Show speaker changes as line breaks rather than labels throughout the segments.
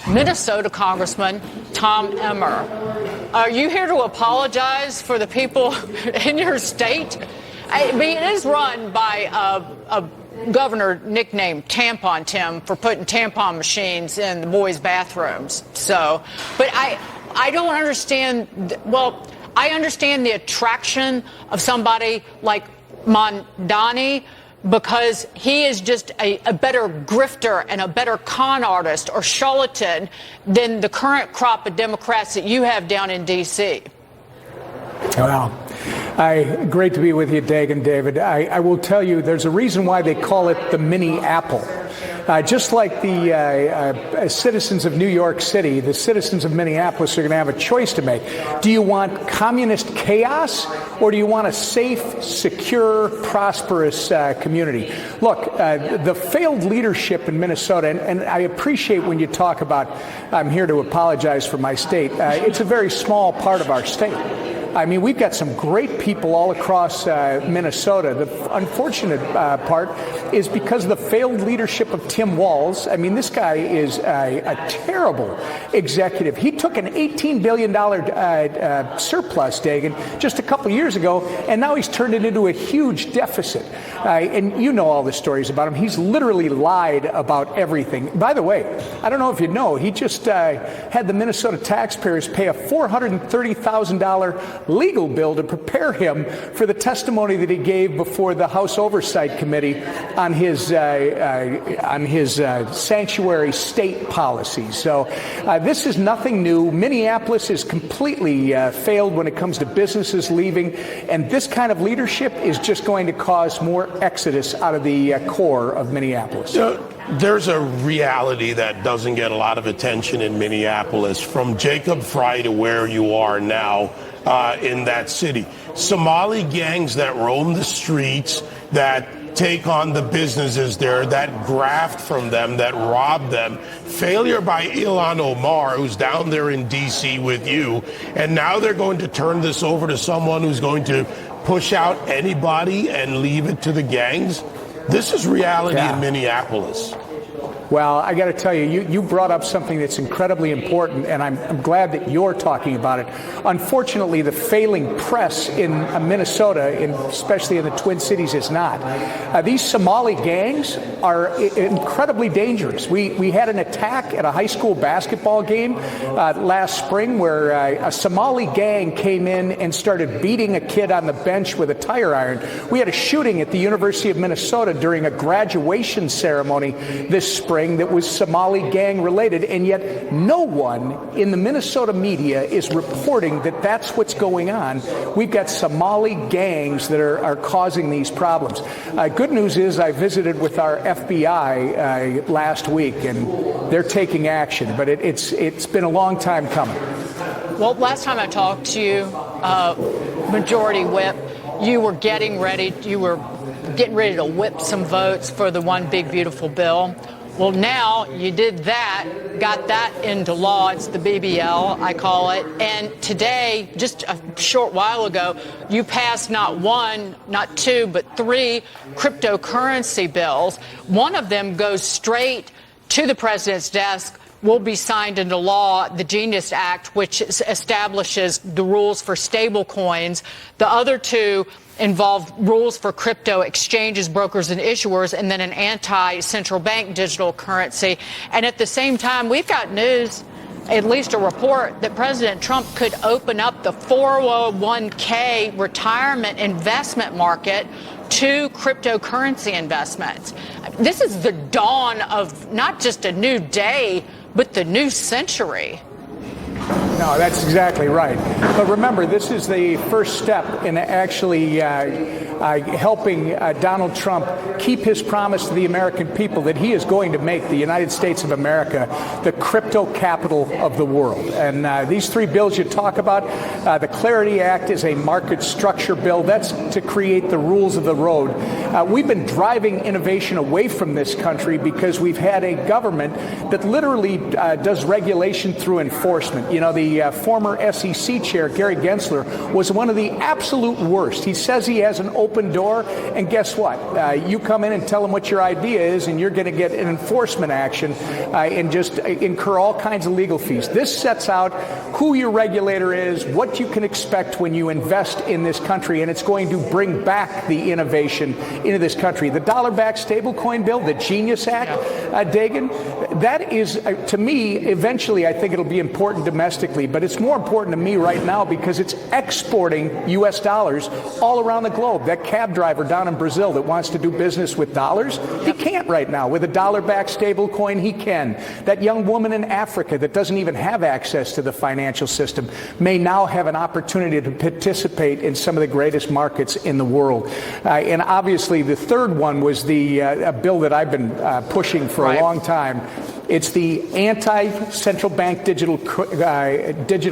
Minnesota Congressman Tom Emmer. Are you here to apologize for the people in your state? I mean, it is run by a governor nicknamed Tampon Tim for putting tampon machines in the boys' bathrooms. So, but I don't understand. Well, I understand the attraction of somebody like Mondani, because he is just a better grifter and a better con artist or charlatan than the current crop of Democrats that you have down in D.C.
Well, great to be with you, David. I will tell you, there's a reason why they call it the mini apple. Just like the citizens of New York City, the citizens of Minneapolis are going to have a choice to make. Do you want communist chaos, or do you want a safe, secure, prosperous community? Look, the failed leadership in Minnesota, and I appreciate when you talk about, I'm here to apologize for my state. It's a very small part of our state. I mean, we've got some great people all across Minnesota. The unfortunate part is because of the failed leadership of Tim Walz. I mean, this guy is a terrible executive. He took an $18 billion surplus, Dagan, just a couple years ago, and now he's turned it into a huge deficit. And you know all the stories about him. He's literally lied about everything. By the way, I don't know if you know, he just had the Minnesota taxpayers pay a $430,000 legal bill to prepare him for the testimony that he gave before the House Oversight Committee on his sanctuary state policy. So this is nothing new. Minneapolis is completely failed when it comes to businesses leaving, and this kind of leadership is just going to cause more exodus out of the core of Minneapolis.
There's a reality that doesn't get a lot of attention in Minneapolis, from Jacob Frey to where you are now in that city. Somali gangs that roam the streets, that take on the businesses there, that graft from them, that rob them. Failure by Ilhan Omar, who's down there in D.C. with you, and now they're going to turn this over to someone who's going to push out anybody and leave it to the gangs. This is reality in Minneapolis.
Well, I got to tell you, you brought up something that's incredibly important, and I'm glad that you're talking about it. Unfortunately, the failing press in Minnesota, especially in the Twin Cities, is not. These Somali gangs are incredibly dangerous. We had an attack at a high school basketball game last spring where a Somali gang came in and started beating a kid on the bench with a tire iron. We had a shooting at the University of Minnesota during a graduation ceremony this spring that was Somali gang related, and yet no one in the Minnesota media is reporting that that's what's going on. We've got Somali gangs that are causing these problems. Good news is I visited with our FBI last week, and they're taking action, but it's been a long time coming.
Well, last time I talked to you, Majority Whip, you were getting ready to whip some votes for the One Big Beautiful Bill. Well, now you did that, got that into law. It's the BBL, I call it. And today, just a short while ago, you passed not one, not two, but three cryptocurrency bills. One of them goes straight to the president's desk, will be signed into law, the Genius Act, which establishes the rules for stable coins. The other two involve rules for crypto exchanges, brokers, and issuers, and then an anti-central bank digital currency. And at the same time, we've got news, at least a report, that President Trump could open up the 401k retirement investment market to cryptocurrency investments. This is the dawn of not just a new day, but the new century.
No, that's exactly right. But remember, this is the first step in actually helping Donald Trump keep his promise to the American people that he is going to make the United States of America the crypto capital of the world. And these three bills you talk about, the Clarity Act is a market structure bill. That's to create the rules of the road. We've been driving innovation away from this country because we've had a government that literally does regulation through enforcement. You know, the former SEC chair, Gary Gensler, was one of the absolute worst. He says he has an open door. And guess what? You come in and tell them what your idea is, and you're going to get an enforcement action and just incur all kinds of legal fees. This sets out who your regulator is, what you can expect when you invest in this country, and it's going to bring back the innovation into this country. The dollar-backed stablecoin bill, the Genius Act, Dagan, that is, to me, eventually I think it'll be important domestically, but it's more important to me right now because it's exporting U.S. dollars all around the globe. That cab driver down in Brazil that wants to do business with dollars, he can't right now. With a dollar-backed stablecoin, he can. That young woman in Africa that doesn't even have access to the financial system may now have an opportunity to participate in some of the greatest markets in the world. And obviously, the third one was the bill that I've been pushing for a long time. It's the Anti-Central Bank Digital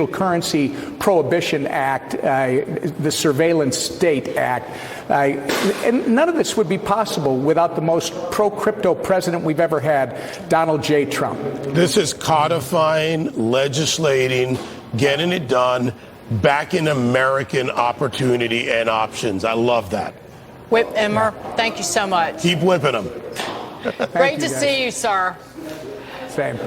Currency Prohibition Act, the Surveillance State Act. And none of this would be possible without the most pro-crypto president we've ever had, Donald J. Trump.
This is codifying, legislating, getting it done, backing American opportunity and options. I love that.
Whip Emmer, thank you so much.
Keep whipping them.
Great to see you, sir.
Same.